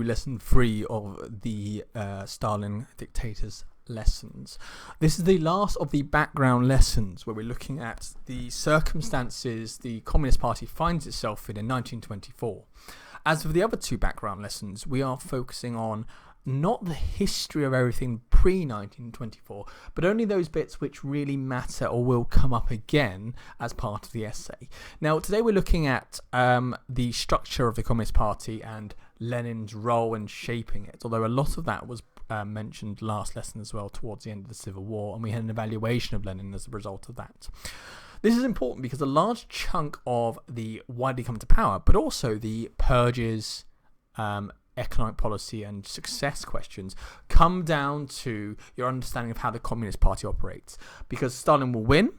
lesson 3 of the Stalin dictator's lessons. This is the last of the background lessons where we're looking at the circumstances the Communist Party finds itself in 1924. As for the other 2 background lessons, we are focusing on not the history of everything pre-1924, but only those bits which really matter or will come up again as part of the essay. Now, today we're looking at the structure of the Communist Party and Lenin's role in shaping it, although a lot of that was mentioned last lesson as well towards the end of the Civil War, and we had an evaluation of Lenin as a result of that. This is important because a large chunk of the why did he come to power, but also the purges, economic policy and success questions come down to your understanding of how the Communist Party operates. Because Stalin will win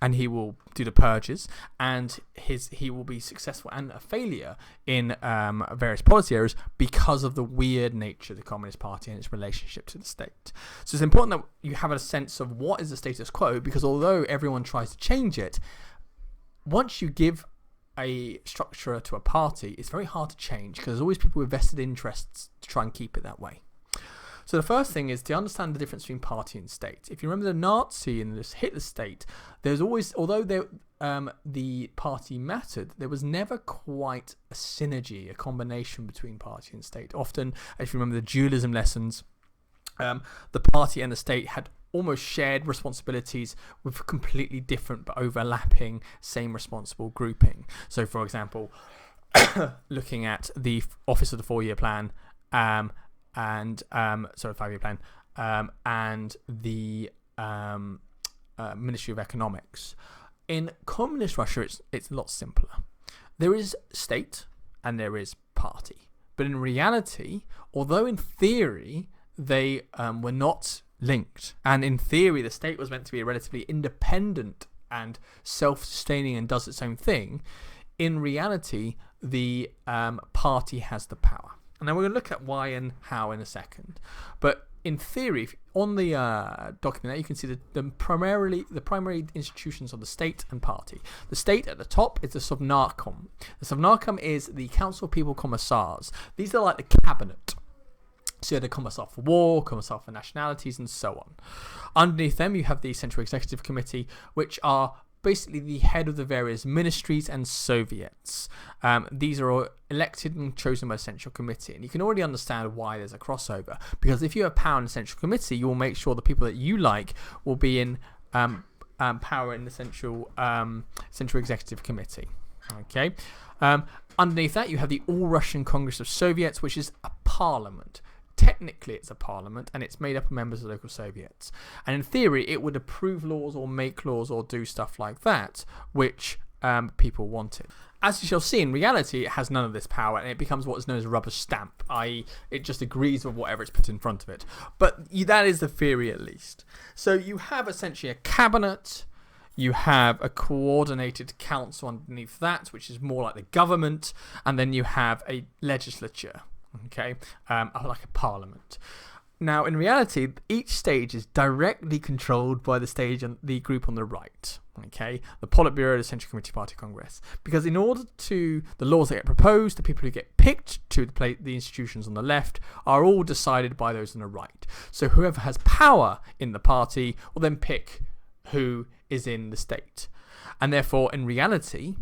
and he will do the purges and he will be successful and a failure in various policy areas because of the weird nature of the Communist Party and its relationship to the state. So it's important that you have a sense of what is the status quo, because although everyone tries to change it, once you give a structure to a party, it's very hard to change because there's always people with vested interests to try and keep it that way. So the first thing is to understand the difference between party and state. If you remember the Nazi and this Hitler state, there's always, although the party mattered, there was never quite a synergy, a combination between party and state. Often, if you remember the dualism lessons, the party and the state had almost shared responsibilities with completely different but overlapping same responsible grouping. So, for example, looking at the Office of the 4-Year Plan and 5-year plan and the Ministry of Economics. In communist Russia, it's a lot simpler. There is state and there is party, but in reality, although in theory they were not linked, and in theory the state was meant to be relatively independent and self-sustaining and does its own thing, in reality the party has the power. And then we're going to look at why and how in a second. But in theory, on the document there, you can see the primary institutions of the state and party. The state at the top is the Sovnarkom. The Sovnarkom is the Council of People Commissars. These are like the cabinet. So you have the Commissar for War, Commissar for Nationalities, and so on. Underneath them, you have the Central Executive Committee, which are basically the head of the various ministries and Soviets. These are all elected and chosen by the Central Committee. And you can already understand why there's a crossover. Because if you have power in the Central Committee, you will make sure the people that you like will be in power in the Central Executive Committee. Okay. Underneath that, you have the All-Russian Congress of Soviets, which is a parliament. Technically, it's a parliament, and it's made up of members of local Soviets. And in theory, it would approve laws or make laws or do stuff like that, which people wanted. As you shall see, in reality, it has none of this power, and it becomes what is known as a rubber stamp, i.e. it just agrees with whatever it's put in front of it. But that is the theory, at least. So you have essentially a cabinet, you have a coordinated council underneath that, which is more like the government, and then you have a legislature. Okay, like a parliament. Now, in reality, each stage is directly controlled by the stage and the group on the right. Okay, the Politburo, the Central Committee Party Congress, because in order to the laws that get proposed, the people who get picked to the institutions on the left are all decided by those on the right. So whoever has power in the party will then pick who is in the state, and therefore, in reality,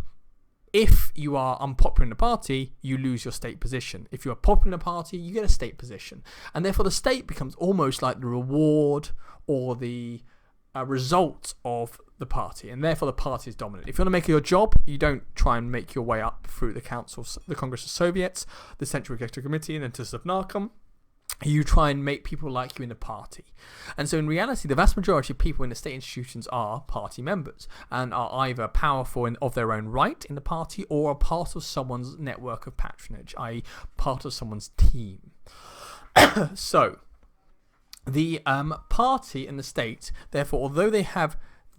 if you are unpopular in the party, you lose your state position. If you are popular in the party, you get a state position. And therefore, the state becomes almost like the reward or the result of the party. And therefore, the party is dominant. If you want to make your job, you don't try and make your way up through the Council, the Congress of Soviets, the Central Executive Committee, and then to Sovnarkom. You try and make people like you in the party. And so in reality, the vast majority of people in the state institutions are party members and are either powerful of their own right in the party or are part of someone's network of patronage, i.e. part of someone's team. So the party and the state, therefore, although they have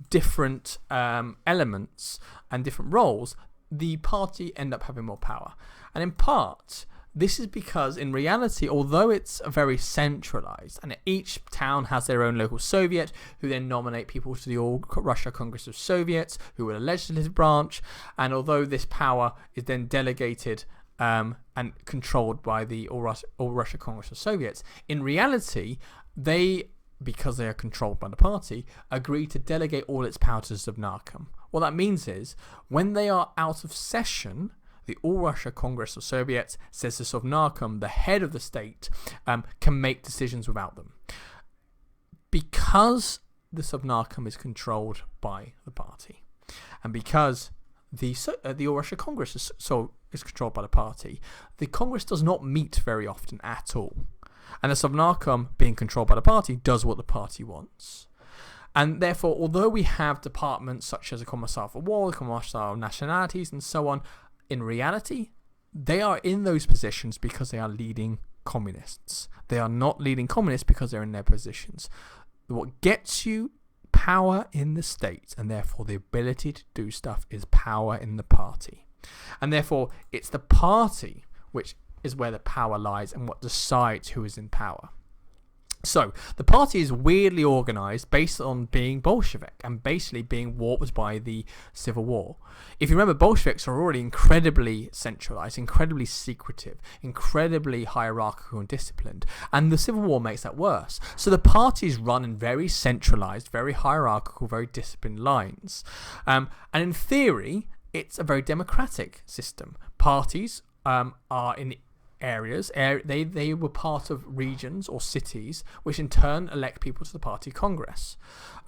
different elements and different roles, the party end up having more power. And in part, this is because, in reality, although it's very centralized, and each town has their own local Soviet, who then nominate people to the All-Russia Congress of Soviets, who are the legislative branch, and although this power is then delegated and controlled by the All-Russia Congress of Soviets. In reality, they, because they are controlled by the party, agree to delegate all its power to the Sovnarkom. What that means is, when they are out of session, the All-Russia Congress of Soviets says the Sovnarkom, the head of the state, can make decisions without them. Because the Sovnarkom is controlled by the party, and because the All-Russia Congress is controlled by the party, the Congress does not meet very often at all. And the Sovnarkom, being controlled by the party, does what the party wants. And therefore, although we have departments such as the Commissar for War, the Commissar of Nationalities, and so on, in reality, they are in those positions because they are leading communists. They are not leading communists because they're in their positions. What gets you power in the state, and therefore the ability to do stuff, is power in the party. And therefore, it's the party which is where the power lies and what decides who is in power. So, the party is weirdly organised based on being Bolshevik and basically being warped by the Civil War. If you remember, Bolsheviks are already incredibly centralised, incredibly secretive, incredibly hierarchical and disciplined, and the Civil War makes that worse. So the party is run in very centralised, very hierarchical, very disciplined lines. And in theory, it's a very democratic system. Parties are in areas, they were part of regions or cities, which in turn elect people to the party congress.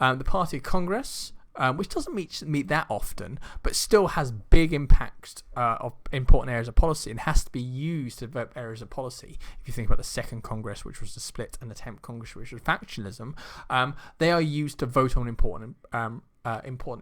The party congress, which doesn't meet that often, but still has big impact of important areas of policy and has to be used to develop areas of policy. If you think about the second congress, which was the split, and the 10th congress, which was factionalism, they are used to vote on important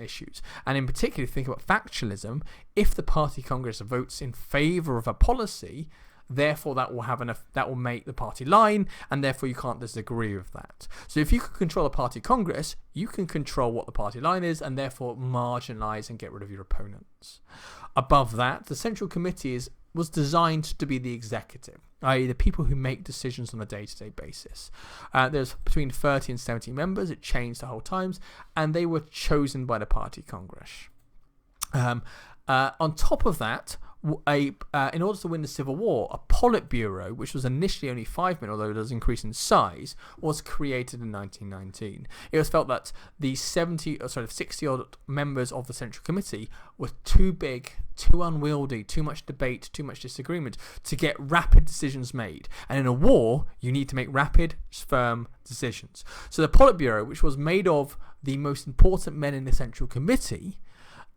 issues. And in particular, if you think about factionalism, if the party congress votes in favour of a policy, therefore that will make the party line, and therefore you can't disagree with that. So if you can control a party congress, you can control what the party line is, and therefore marginalise and get rid of your opponents. Above that, the Central Committee was designed to be the executive, i.e. the people who make decisions on a day-to-day basis. There's between 30 and 70 members. It changed the whole times, and they were chosen by the party congress. On top of that, in order to win the Civil War, a Politburo, which was initially only 5 men, although it does increase in size, was created in 1919. It was felt that the 60-odd members of the Central Committee were too big, too unwieldy, too much debate, too much disagreement to get rapid decisions made. And in a war, you need to make rapid, firm decisions. So the Politburo, which was made of the most important men in the Central Committee,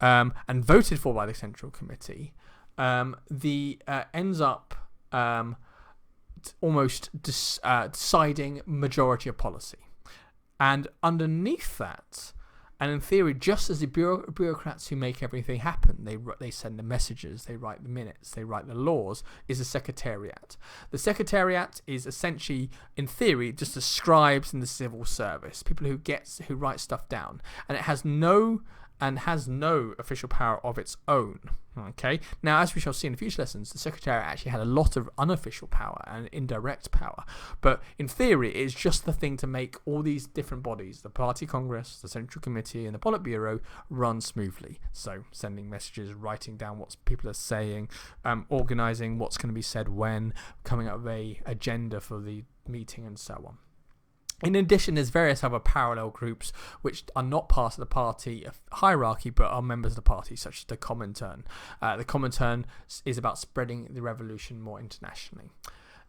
and voted for by the Central Committee, ends up almost deciding majority of policy. And underneath that, and in theory, just as the bureaucrats who make everything happen, they send the messages, they write the minutes, they write the laws, is the Secretariat. The Secretariat is essentially, in theory, just the scribes in the civil service, people who write stuff down, and it has no official power of its own. Okay. Now, as we shall see in future lessons, the Secretariat actually had a lot of unofficial power and indirect power. But in theory, it is just the thing to make all these different bodies, the Party Congress, the Central Committee, and the Politburo, run smoothly. So, sending messages, writing down what people are saying, organising what's going to be said when, coming up with an agenda for the meeting, and so on. In addition, there's various other parallel groups which are not part of the party hierarchy but are members of the party, such as the Comintern. The Comintern is about spreading the revolution more internationally.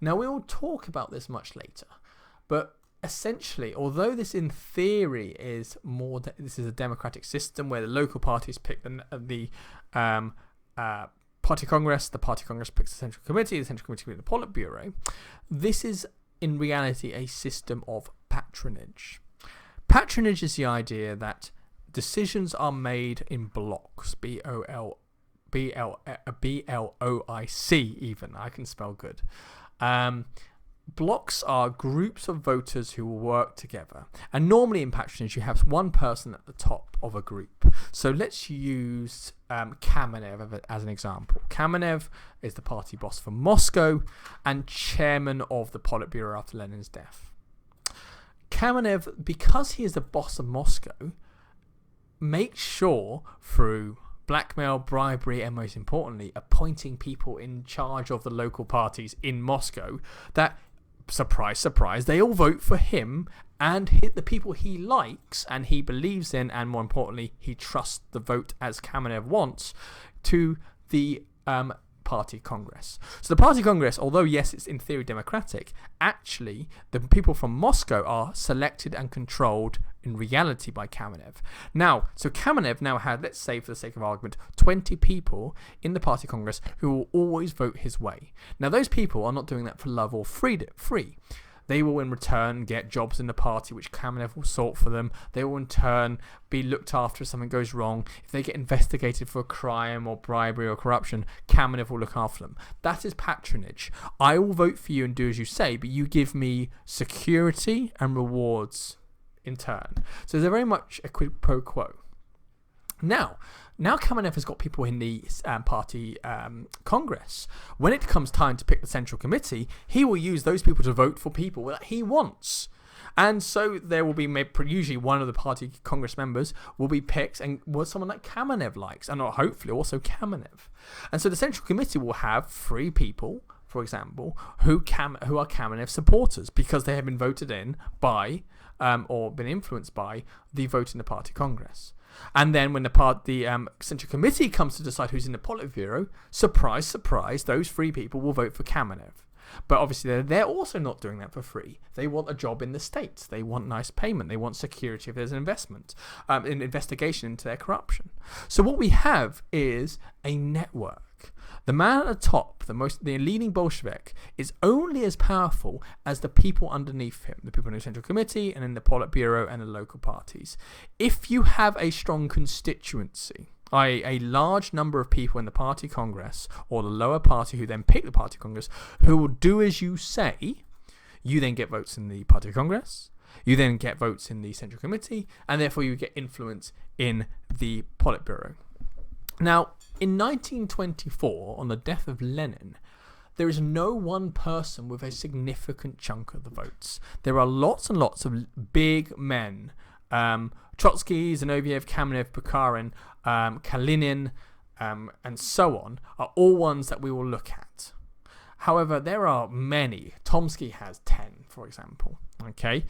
Now, we will talk about this much later, but essentially, although this in theory is this is a democratic system where the local parties pick the Party Congress, the Party Congress picks the Central Committee, the Central Committee picks the Politburo, this is in reality a system of patronage. Patronage is the idea that decisions are made in blocks, B-L-O-I-C even, I can spell good. Blocks are groups of voters who will work together, and normally in patronage you have one person at the top of a group. So let's use Kamenev as an example. Kamenev is the party boss for Moscow and chairman of the Politburo after Lenin's death. Kamenev, because he is the boss of Moscow, makes sure through blackmail, bribery, and most importantly, appointing people in charge of the local parties in Moscow that, surprise, surprise, they all vote for him and hit the people he likes and he believes in, and more importantly, he trusts the vote as Kamenev wants to the party congress. So the party congress, although yes, it's in theory democratic, actually the people from Moscow are selected and controlled in reality by Kamenev. Now, so Kamenev now had, let's say for the sake of argument, 20 people in the party congress who will always vote his way. Now those people are not doing that for love or free. They will in return get jobs in the party which Kamenev will sort for them. They will in turn be looked after if something goes wrong. If they get investigated for a crime or bribery or corruption, Kamenev will look after them. That is patronage. I will vote for you and do as you say, but you give me security and rewards in turn. So they're very much a quid pro quo. Now Kamenev has got people in the party congress. When it comes time to pick the central committee, he will use those people to vote for people that he wants. And so there will be usually one of the party congress members will be picked and was someone that Kamenev likes, and hopefully also Kamenev. And so the central committee will have 3 people, for example, who are Kamenev supporters because they have been voted in by or been influenced by the vote in the party congress. And then when the central committee comes to decide who's in the Politburo, surprise, surprise, those 3 people will vote for Kamenev. But obviously they're also not doing that for free. They want a job in the States. They want nice payment. They want security if there's an an investigation into their corruption. So what we have is a network. The man at the top, the leading Bolshevik, is only as powerful as the people underneath him, the people in the Central Committee and in the Politburo and the local parties. If you have a strong constituency, i.e. a large number of people in the party congress or the lower party who then pick the party congress who will do as you say, you then get votes in the party congress, you then get votes in the Central Committee, and therefore you get influence in the Politburo. Now, in 1924, on the death of Lenin, there is no one person with a significant chunk of the votes. There are lots and lots of big men. Trotsky, Zinoviev, Kamenev, Bukharin, Kalinin, and so on are all ones that we will look at. However, there are many. Tomsky has 10, for example. Okay.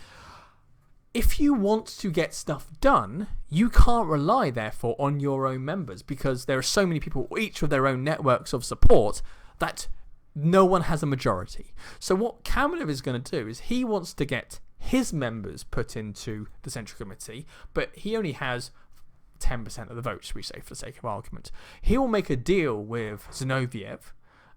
If you want to get stuff done, you can't rely, therefore, on your own members because there are so many people, each with their own networks of support, that no one has a majority. So what Kamenev is going to do is he wants to get his members put into the Central Committee, but he only has 10% of the votes, we say, for the sake of argument. He will make a deal with Zinoviev,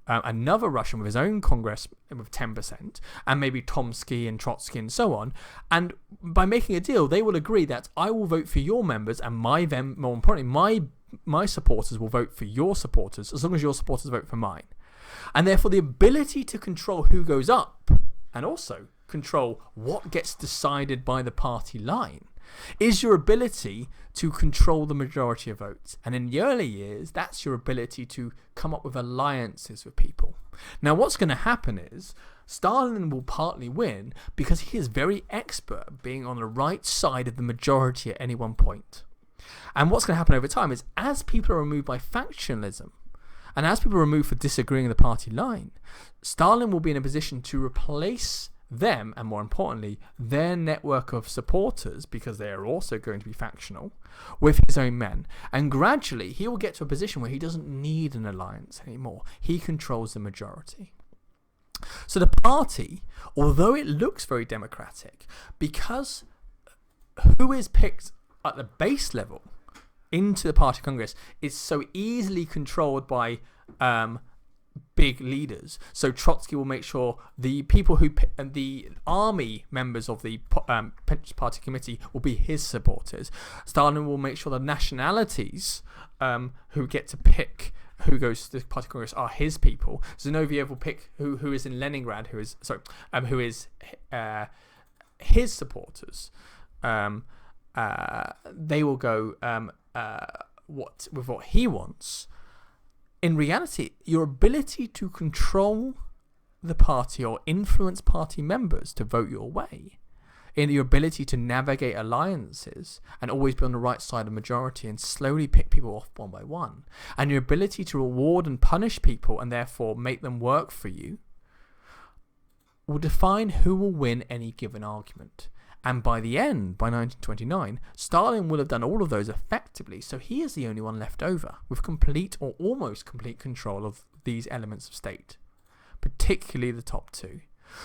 another Russian with his own Congress with 10%, and maybe Tomsky and Trotsky and so on. And by making a deal, they will agree that I will vote for your members, and more importantly, my supporters will vote for your supporters, as long as your supporters vote for mine. And therefore, the ability to control who goes up, and also control what gets decided by the party line, is your ability to control the majority of votes. And in the early years, that's your ability to come up with alliances with people. Now, what's going to happen is Stalin will partly win because he is very expert at being on the right side of the majority at any one point. And what's going to happen over time is as people are removed by factionalism, and as people are removed for disagreeing with the party line, Stalin will be in a position to replace them, and more importantly, their network of supporters, because they are also going to be factional, with his own men. And gradually, he will get to a position where he doesn't need an alliance anymore. He controls the majority. So the party, although it looks very democratic, because who is picked at the base level into the party congress is so easily controlled by big leaders. So Trotsky will make sure the people and the army members of the party committee will be his supporters. Stalin will make sure the nationalities who get to pick who goes to the party congress are his people. Zinoviev will pick who is in Leningrad, who is his supporters. They will go with what he wants. In reality, your ability to control the party or influence party members to vote your way in your ability to navigate alliances and always be on the right side of majority and slowly pick people off one by one, and your ability to reward and punish people and therefore make them work for you, will define who will win any given argument. And by the end, by 1929, Stalin will have done all of those effectively, so he is the only one left over with complete or almost complete control of these elements of state, particularly the top two.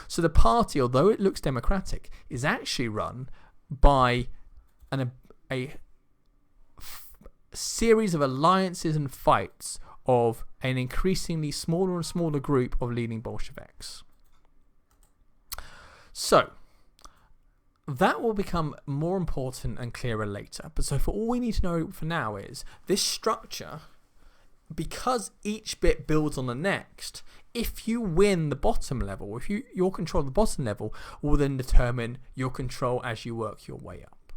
So the party, although it looks democratic, is actually run by a series of alliances and fights of an increasingly smaller and smaller group of leading Bolsheviks. So that will become more important and clearer later. But so for all we need to know for now is this structure, because each bit builds on the next, if you win the bottom level, if your control of the bottom level will then determine your control as you work your way up.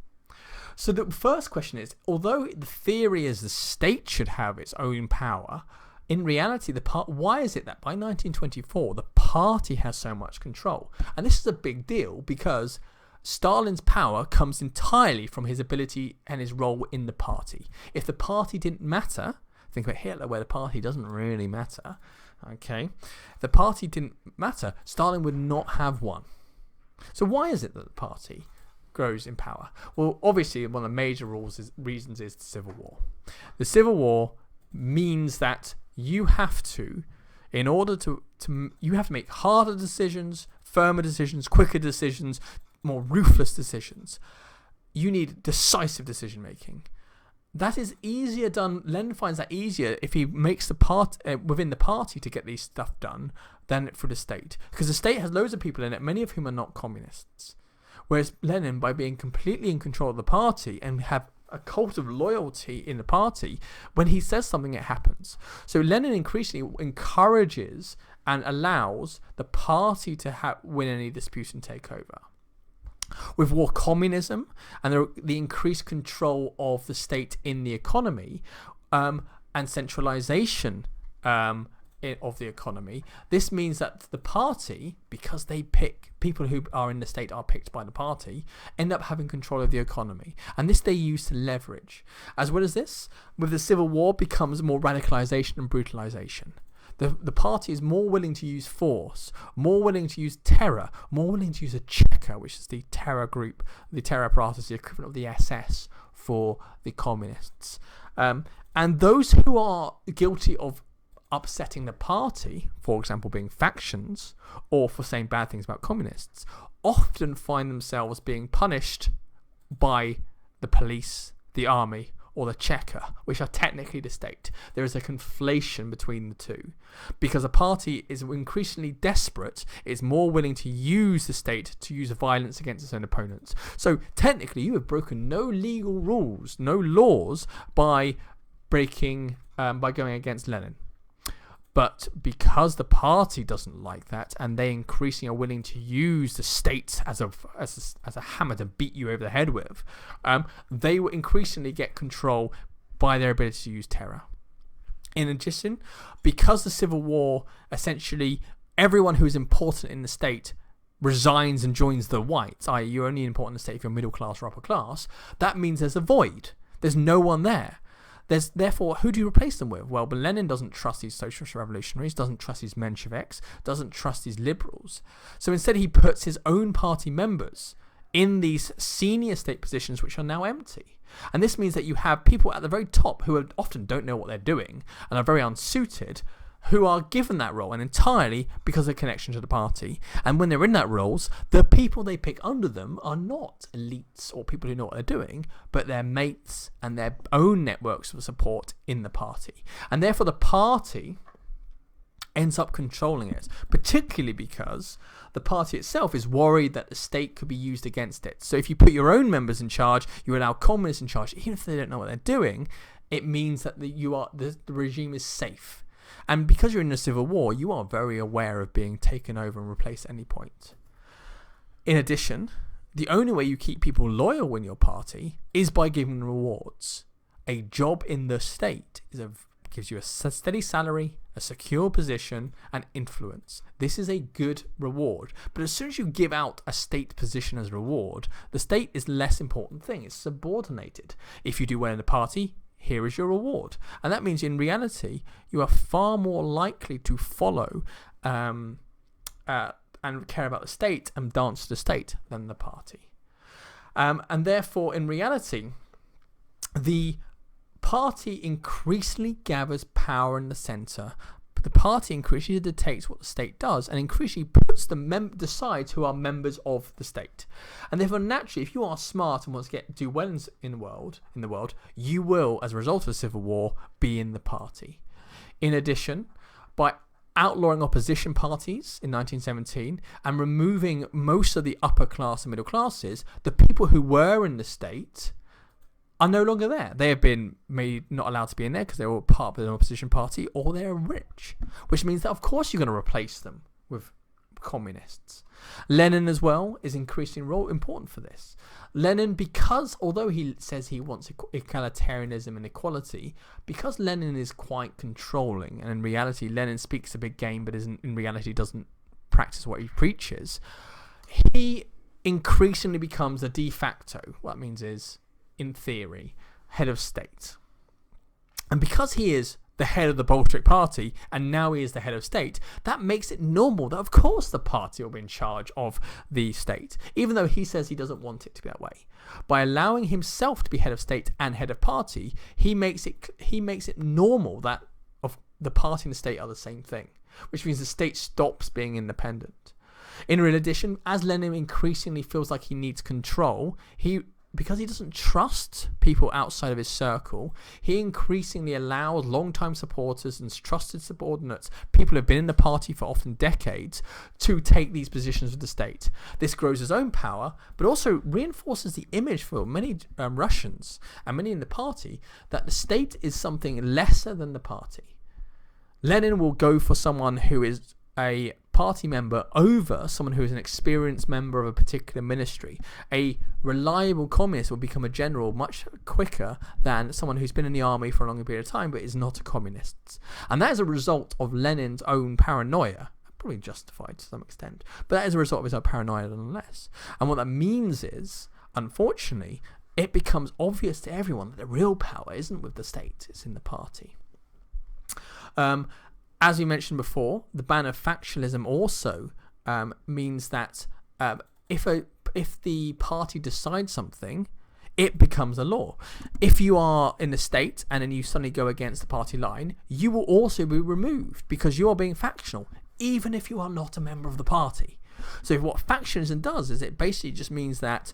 So the first question is, although the theory is the state should have its own power, in reality, why is it that by 1924 the party has so much control? And this is a big deal because Stalin's power comes entirely from his ability and his role in the party. If the party didn't matter, think about Hitler where the party doesn't really matter, okay? If the party didn't matter, Stalin would not have won. So why is it that the party grows in power? Well, obviously one of the major reasons is the Civil War. The Civil War means that you have to, in order to you have to make harder decisions, firmer decisions, quicker decisions, more ruthless decisions. You need decisive decision making. That is easier done. Lenin finds that easier if he makes the part within the party to get these stuff done than for the state, because the state has loads of people in it, many of whom are not communists. Whereas Lenin, by being completely in control of the party and have a cult of loyalty in the party, when he says something, it happens. So Lenin increasingly encourages and allows the party to win any dispute and take over. With war communism and the increased control of the state in the economy and centralization of the economy, this means that the party, because they pick people who are in the state are picked by the party, end up having control of the economy, and this they use to leverage. As well as this, with the Civil War becomes more radicalization and brutalization. The party is more willing to use force, more willing to use terror, more willing to use a Cheka, which is the terror group, the terror apparatus, the equivalent of the SS for the communists. And those who are guilty of upsetting the party, for example being factions, or for saying bad things about communists, often find themselves being punished by the police, the army, or the Cheka, which are technically the state. There is a conflation between the two. Because a party is increasingly desperate, it's more willing to use the state to use violence against its own opponents. So technically you have broken no legal rules, no laws by going against Lenin. But because the party doesn't like that, and they increasingly are willing to use the state as a hammer to beat you over the head with, they will increasingly get control by their ability to use terror. In addition, because the Civil War, essentially everyone who is important in the state resigns and joins the whites, i.e. you're only important in the state if you're middle class or upper class, that means there's a void. There's no one there. Therefore, who do you replace them with? Well, but Lenin doesn't trust these socialist revolutionaries, doesn't trust these Mensheviks, doesn't trust these liberals. So instead he puts his own party members in these senior state positions which are now empty. And this means that you have people at the very top who often don't know what they're doing and are very unsuited, who are given that role, and entirely because of connection to the party. And when they're in that roles, the people they pick under them are not elites or people who know what they're doing, but their mates and their own networks of support in the party. And therefore the party ends up controlling it, particularly because the party itself is worried that the state could be used against it. So if you put your own members in charge, you allow communists in charge, even if they don't know what they're doing, it means that the regime is safe. And because you're in a civil war, you are very aware of being taken over and replaced at any point. In addition, the only way you keep people loyal in your party is by giving rewards. A job in the state gives you a steady salary, a secure position, and influence. This is a good reward. But as soon as you give out a state position as reward, the state is less important thing. It's subordinated. If you do well in the party, here is your reward. And that means in reality, you are far more likely to follow and care about the state and dance to the state than the party. And therefore, in reality, the party increasingly gathers power in the centre. The party increasingly dictates what the state does and increasingly puts decides who are members of the state. And therefore, naturally, if you are smart and want to do well in the world, you will, as a result of the Civil War, be in the party. In addition, by outlawing opposition parties in 1917 and removing most of the upper class and middle classes, the people who were in the state are no longer there. They have been made not allowed to be in there because they're all part of an opposition party, or they're rich, which means that of course you're going to replace them with communists. Lenin as well is increasingly important for this. Lenin, because although he says he wants egalitarianism and equality, because Lenin is quite controlling, and in reality Lenin speaks a big game but in reality doesn't practice what he preaches, he increasingly becomes a de facto, what that means is, in theory, head of state. And because he is the head of the Bolshevik party and now he is the head of state, that makes it normal that of course the party will be in charge of the state, even though he says he doesn't want it to be that way. By allowing himself to be head of state and head of party, he makes it normal that of the party and the state are the same thing, which means the state stops being independent. In real addition, as Lenin increasingly feels like he needs control, because he doesn't trust people outside of his circle, he increasingly allows long-time supporters and trusted subordinates, people who have been in the party for often decades, to take these positions with the state. This grows his own power, but also reinforces the image for many Russians and many in the party that the state is something lesser than the party. Lenin will go for someone who is a party member over someone who is an experienced member of a particular ministry. A reliable communist will become a general much quicker than someone who's been in the army for a longer period of time but is not a communist. And that is a result of Lenin's own paranoia. Probably justified to some extent, but that is a result of his own paranoia nonetheless. And what that means is, unfortunately, it becomes obvious to everyone that the real power isn't with the state, it's in the party. As we mentioned before, the ban of factionalism also means that if the party decides something, it becomes a law. If you are in the state and then you suddenly go against the party line, you will also be removed because you are being factional, even if you are not a member of the party. So what factionalism does is it basically just means that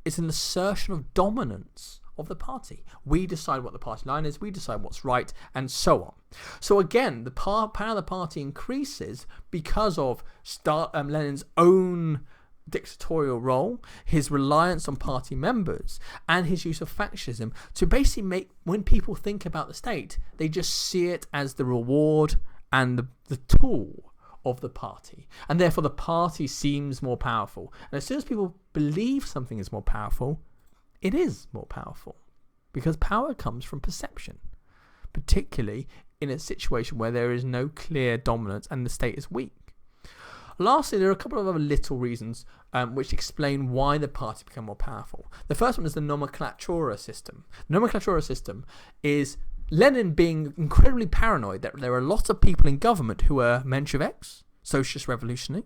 it's an assertion of dominance of the party. We decide what the party line is, we decide what's right, and so on. So again, the power of the party increases because of Lenin's own dictatorial role, his reliance on party members, and his use of factionalism to basically make, when people think about the state, they just see it as the reward and the tool of the party. And therefore the party seems more powerful. And as soon as people believe something is more powerful, it is more powerful, because power comes from perception, particularly in a situation where there is no clear dominance and the state is weak. Lastly, there are a couple of other little reasons which explain why the party become more powerful. The first one is the nomenclatura system. The nomenclatura system is Lenin being incredibly paranoid that there are lots of people in government who are Mensheviks, socialist revolutionaries,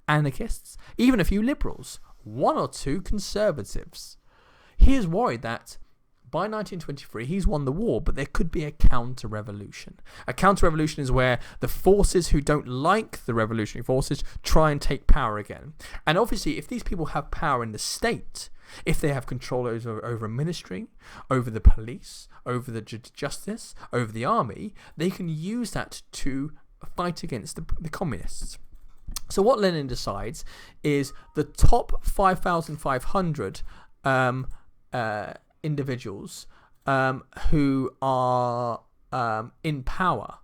anarchists, even a few liberals, one or two conservatives. He is worried that by 1923 he's won the war, but there could be a counter-revolution. A counter-revolution is where the forces who don't like the revolutionary forces try and take power again. And obviously, if these people have power in the state, if they have control over a ministry, over the police, over the justice, over the army, they can use that to fight against the communists. So what Lenin decides is the top 5,500 individuals who are in power.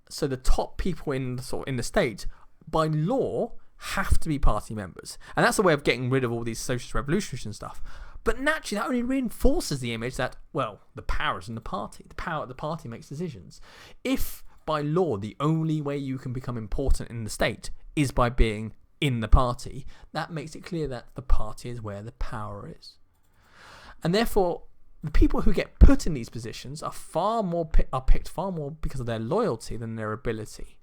So the top people in the state, by law, have to be party members, and that's a way of getting rid of all these socialist revolutionaries and stuff. But naturally, that only reinforces the image that, well, the power is in the party. The power of the party makes decisions. If, by law, the only way you can become important in the state is by being in the party, that makes it clear that the party is where the power is. And therefore, the people who get put in these positions are picked far more because of their loyalty than their ability.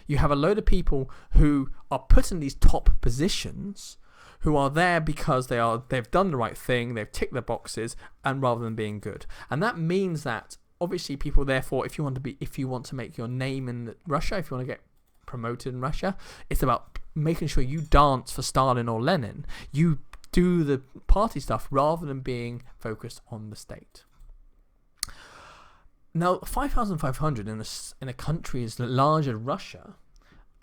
You have a load of people who are put in these top positions who are there because they've done the right thing, they've ticked the boxes, and rather than being good. And that means that obviously people, therefore, if you want to make your name in Russia, if you want to get promoted in Russia, it's about making sure you dance for Stalin or Lenin. You do the party stuff rather than being focused on the state. Now, 5,500 in a country as large as Russia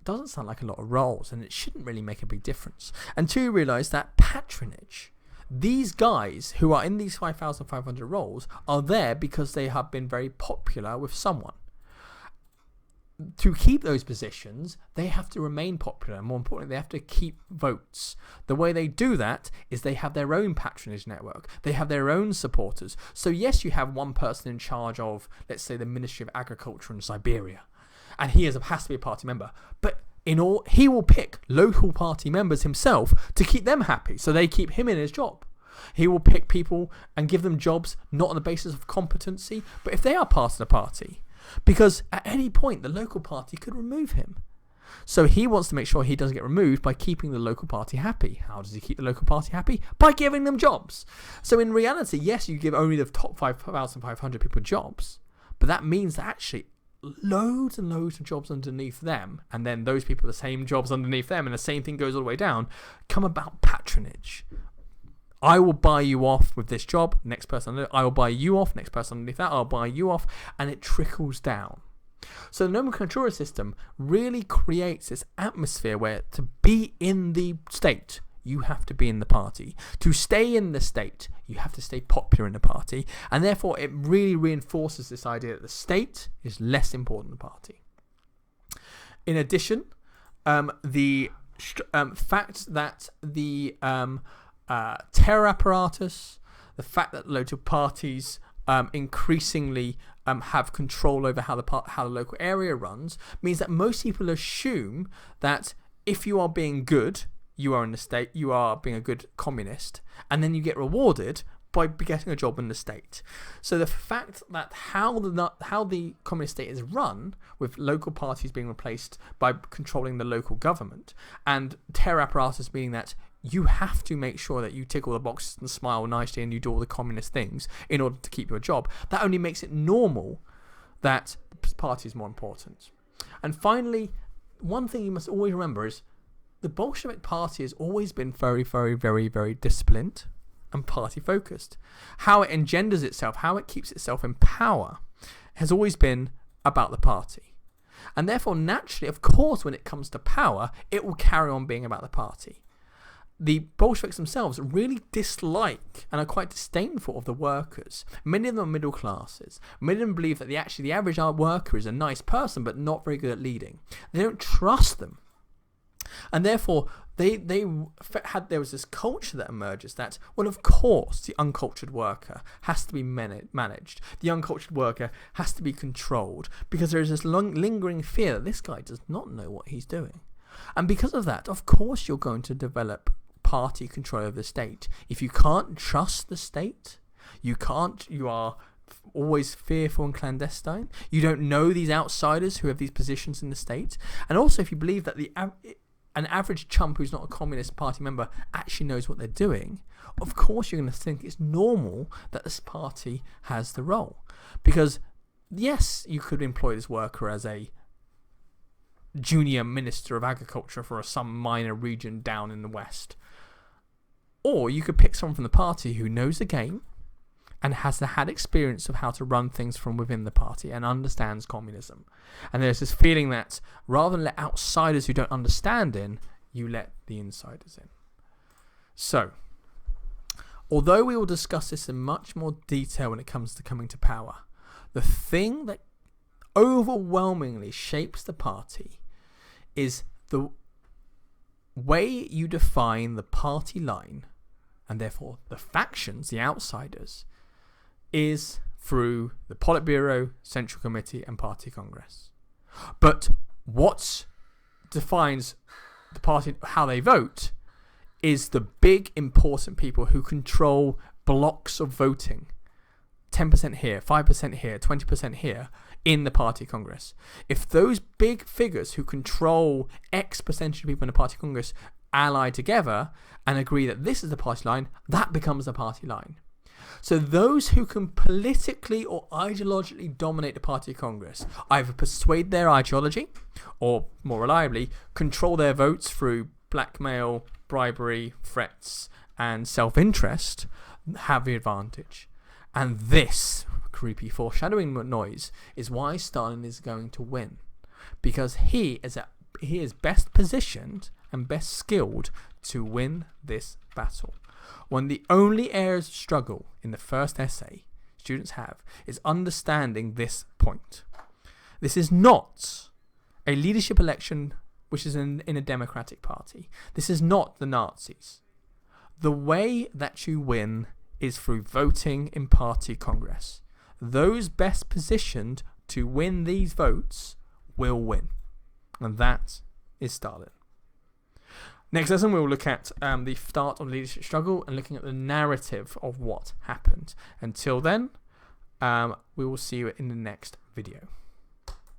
doesn't sound like a lot of roles, and it shouldn't really make a big difference until you realise that patronage, these guys who are in these 5,500 roles are there because they have been very popular with someone. To keep those positions, they have to remain popular, and more importantly, they have to keep votes. The way they do that is they have their own patronage network. They have their own supporters. So yes, you have one person in charge of, let's say, the Ministry of Agriculture in Siberia, and he has to be a party member. But he will pick local party members himself to keep them happy, so they keep him in his job. He will pick people and give them jobs not on the basis of competency, but if they are part of the party. Because at any point, the local party could remove him. So he wants to make sure he doesn't get removed by keeping the local party happy. How does he keep the local party happy? By giving them jobs. So in reality, yes, you give only the top 5,500 people jobs, but that means that actually loads and loads of jobs underneath them, and then those people, the same jobs underneath them, and the same thing goes all the way down, come about patronage. I will buy you off with this job, next person, I will buy you off, next person underneath that, I'll buy you off, and it trickles down. So the nomenclatura system really creates this atmosphere where to be in the state, you have to be in the party. To stay in the state, you have to stay popular in the party, and therefore it really reinforces this idea that the state is less important than the party. In addition, the fact that the terror apparatus, the fact that loads of parties increasingly have control over how the local area runs, means that most people assume that if you are being good, you are in the state, you are being a good communist, and then you get rewarded by getting a job in the state. So the fact that how the communist state is run, with local parties being replaced by controlling the local government, and terror apparatus meaning that you have to make sure that you tick all the boxes and smile nicely and you do all the communist things in order to keep your job. That only makes it normal that the party is more important. And finally, one thing you must always remember is the Bolshevik party has always been very, very, very, very disciplined and party focused. How it engenders itself, how it keeps itself in power, has always been about the party. And therefore, naturally, of course, when it comes to power, it will carry on being about the party. The Bolsheviks themselves really dislike and are quite disdainful of the workers. Many of them are middle classes. Many of them believe that the average worker is a nice person but not very good at leading. They don't trust them. And therefore, there was this culture that emerges that, well, of course, the uncultured worker has to be managed. The uncultured worker has to be controlled, because there is this lingering fear that this guy does not know what he's doing. And because of that, of course, you're going to develop party control over the state. If you can't trust the state, you are always fearful and clandestine. You don't know these outsiders who have these positions in the state. And also, if you believe that an average chump who's not a Communist Party member actually knows what they're doing, of course you're going to think it's normal that this party has the role. Because, yes, you could employ this worker as a junior minister of agriculture for some minor region down in the West. Or you could pick someone from the party who knows the game and has had experience of how to run things from within the party and understands communism. And there's this feeling that rather than let outsiders who don't understand in, you let the insiders in. So, although we will discuss this in much more detail when it comes to coming to power, the thing that overwhelmingly shapes the party is the way you define the party line and therefore the factions, the outsiders, is through the Politburo, Central Committee, and Party Congress. But what defines the party, how they vote, is the big important people who control blocks of voting. 10% here, 5% here, 20% here in the Party Congress. If those big figures who control X percentage of people in the Party Congress ally together and agree that this is the party line, that becomes the party line. So those who can politically or ideologically dominate the Party Congress either persuade their ideology or, more reliably, control their votes through blackmail, bribery, threats, and self-interest, have the advantage. And this creepy foreshadowing noise is why Stalin is going to win. Because he is best positioned and best skilled to win this battle. When the only areas of struggle in the first essay students have is understanding this point. This is not a leadership election which is in a democratic party. This is not the Nazis. The way that you win is through voting in Party Congress. Those best positioned to win these votes will win. And that is Stalin. Next lesson, we will look at the start of the leadership struggle and looking at the narrative of what happened. Until then, we will see you in the next video.